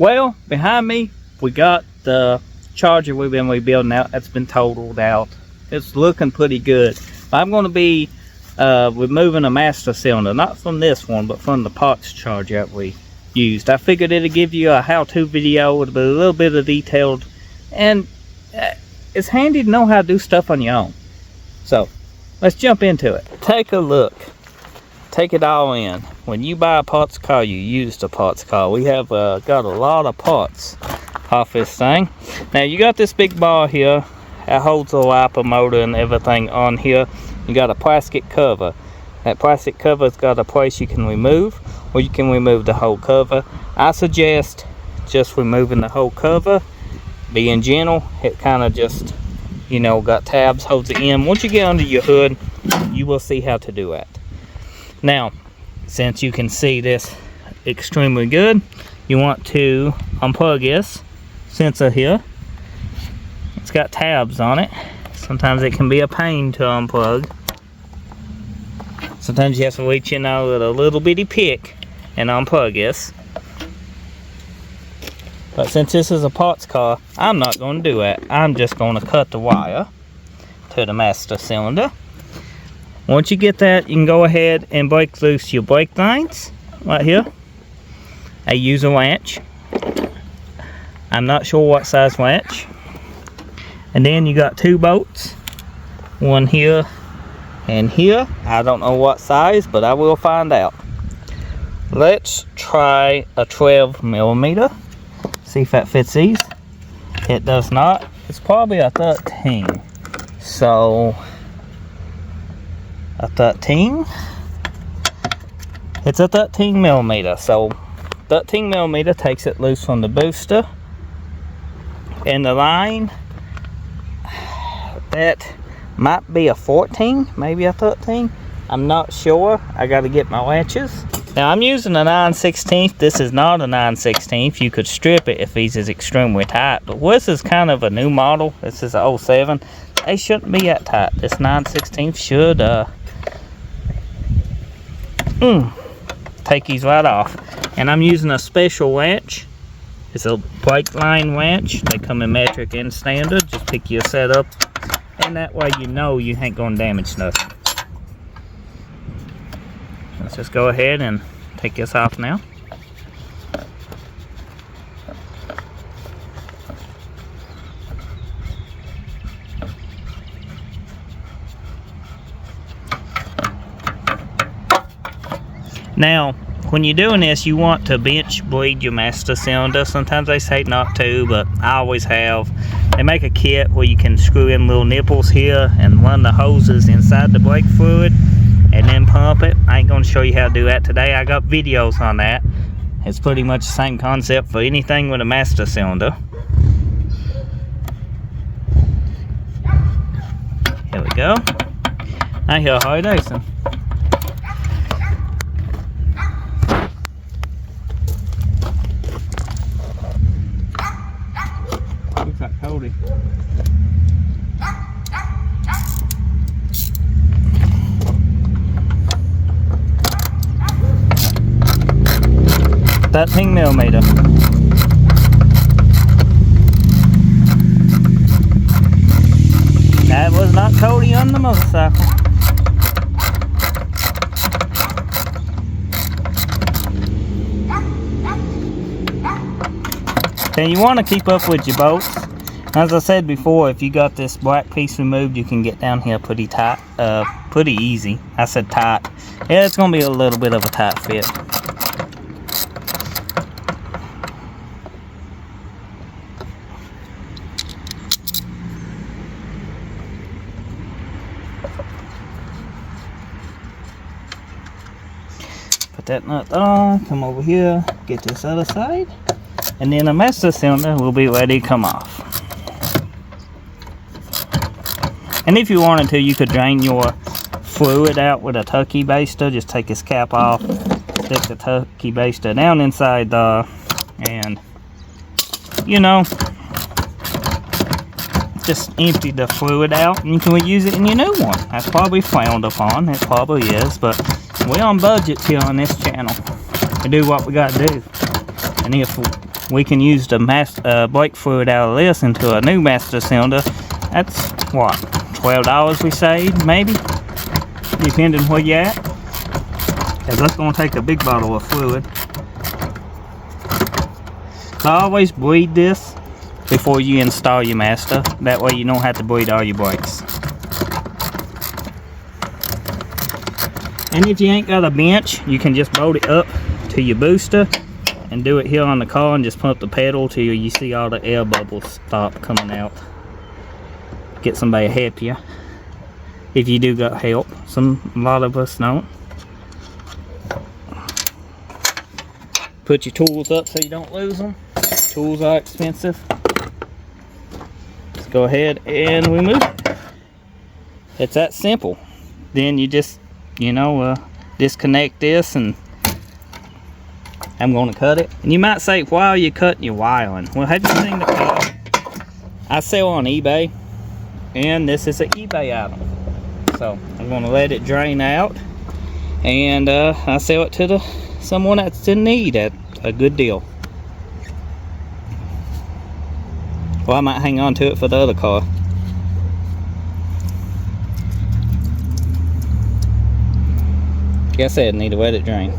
Well, behind me, we got the charger we've been rebuilding out. That's been totaled out. It's looking pretty good. I'm going to be removing a master cylinder, not from this one, but from the parts charger that we used. I figured it'd give you a how-to video with a little bit of detailed, and it's handy to know how to do stuff on your own. So let's jump into it. Take a look. Take it all in. When you buy a parts car, you use a parts car. We have got a lot of parts off this thing. Now you got this big bar here that holds the wiper motor and everything on here. You got a plastic cover. That plastic cover's got a place you can remove, or you can remove the whole cover. I suggest just removing the whole cover, being gentle. It kind of just, you know, got tabs, holds it in. Once you get under your hood, you will see how to do that. Now, since you can see this extremely good, you want to unplug this sensor here. It's got tabs on it. Sometimes it can be a pain to unplug. Sometimes you have to reach in there with a little bitty pick and unplug this. But since this is a parts car, I'm not going to do that. I'm just going to cut the wire to the master cylinder. Once you get that, you can go ahead and break loose your brake lines right here. I use a wrench. I'm not sure what size wrench. And then you got two bolts, one here and here. I don't know what size, but I will find out. Let's try a 12mm. See if that fits these. It does not. It's probably a 13. So a 13. It's a 13mm. So 13mm takes it loose from the booster. And the line, that might be a 14, maybe a 13. I'm not sure. I got to get my wrenches. Now I'm using a 9/16. This is not a 9/16. You could strip it if these is extremely tight, but this is kind of a new model. This is a 07. They shouldn't be that tight. This 9/16 should take these right off. And I'm using a special wrench. It's a brake line wrench. They come in metric and standard. Just pick your setup, and that way you know you ain't gonna damage nothing. Let's just go ahead and take this off now. Now, when you're doing this, you want to bench bleed your master cylinder. Sometimes they say not to, but I always have. They make a kit where you can screw in little nipples here and run the hoses inside the brake fluid and then pump it. I ain't going to show you how to do that today. I got videos on that. It's pretty much the same concept for anything with a master cylinder. Here we go. Now here, how you doing? Looks like Cody. That 13mm. That was not Cody on the motorcycle. Then you want to keep up with your bolts. As I said before, if you got this black piece removed, you can get down here pretty tight, pretty easy. I said tight. Yeah, it's going to be a little bit of a tight fit. Put that nut on, come over here, get this other side, and then the master cylinder will be ready to come off. And if you wanted to, you could drain your fluid out with a tucky baster. Just take this cap off, stick the tucky baster down inside and you know, just empty the fluid out and you can reuse it in your new one. That's probably frowned upon. It probably is, but we're on budget here on this channel. We do what we gotta do. And if we can use the brake fluid out of this into a new master cylinder. That's what, $12 we saved, maybe, depending where you're at. Because that's going to take a big bottle of fluid. So I always bleed this before you install your master. That way you don't have to bleed all your brakes. And if you ain't got a bench, you can just bolt it up to your booster and do it here on the car and just pump the pedal till you see all the air bubbles stop coming out. Get somebody to help you if you do got help. A lot of us don't. Put your tools up so you don't lose them. Tools are expensive. Let's go ahead and remove it. It's that simple. Then you just, you know, disconnect this, and I'm going to cut it. And you might say, why are you cutting your wiring? Well, have you seen the car I sell on eBay? And this is an eBay item. So I'm going to let it drain out, and I sell it to someone that's in need at a good deal. Well, I might hang on to it for the other car. Like I said, need to let it drain.